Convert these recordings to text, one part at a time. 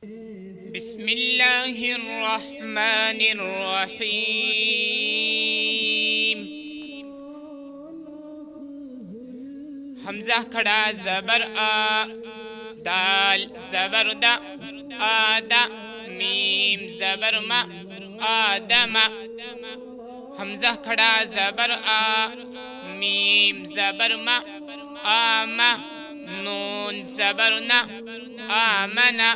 بسم اللہ الرحمن الرحیم۔ حمزہ کھڑا زبر آ، دال زبر دا، آدا میم زبر ما، آدم۔ حمزہ کھڑا زبر آ، میم زبر ما، آم، نون زبر نا، آمنا۔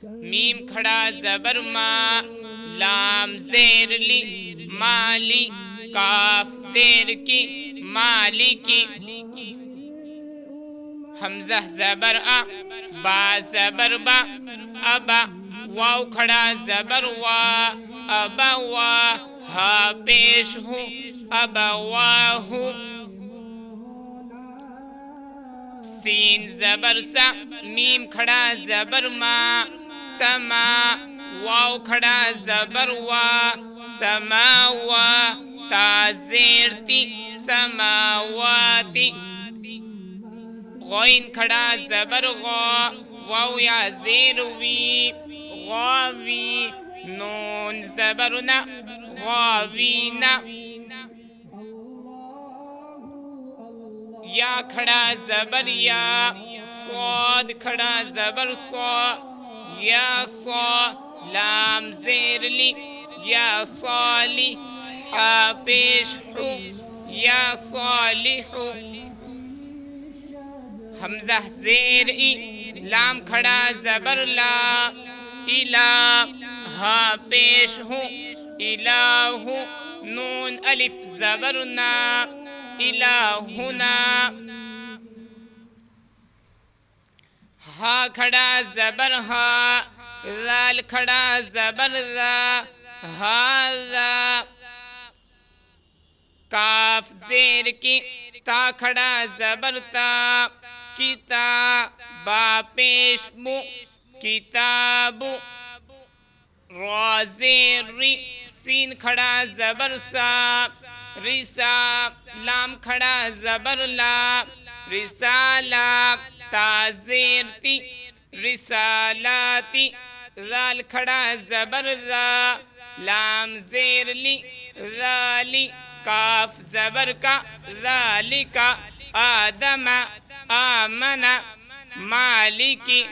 میم کھڑا زبر ما، لام زیر لی، مالی، کاف زیر کی، مالکی۔ حمزہ زبر آ، با زبر با، ابا۔ واو کھڑا زبر وا، ابا وا، ہا پیش ہوں، ابا واہو۔ سین زبر سا، میم کھڑا زبر ما، سما۔ واو کھڑا زبر وا، سماوا، تا زیر تی، سماواتی۔ غین کھڑا زبر غا، واو یا زیر وی، غاوی۔ نون زبر نا، غاوینا۔ یا کھڑا زبر یا، صاد کھڑا زبر صا، یا صا۔ لام زیر لی، یا صالی، حا پیش ہو، یا صالح۔ حمزہ زیر ای، لام کھڑا زبر لا، الہ، ہا پیش ہوں، الہ۔ نون الف زبر نا، الہنا۔ ہا کھڑا زبر ہا، ذال کھڑا زبر ذا، ہاذا۔ کاف زیر کی، تا کھڑا زبر تا، کتا۔ با پیش مو، کتاب۔ را زیر ری، سین کھڑا زبر سا، رسا۔ لام کھڑا زبر لا، رسالہ، تا زیر تی، رسالاتی۔ ذال کھڑا زبر ذا، لام زیر لی، ذالی۔ کاف زبر کا، ذالکا۔ آدم، آمنا، مالکی۔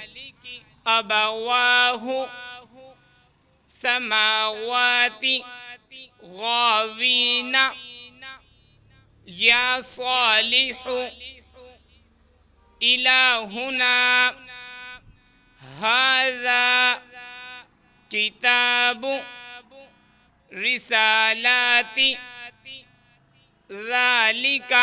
ابواہو، سماواتی، غاوینا۔ یا صالح، الہنا۔ ھذا کتاب، رسالاتی، ذالک۔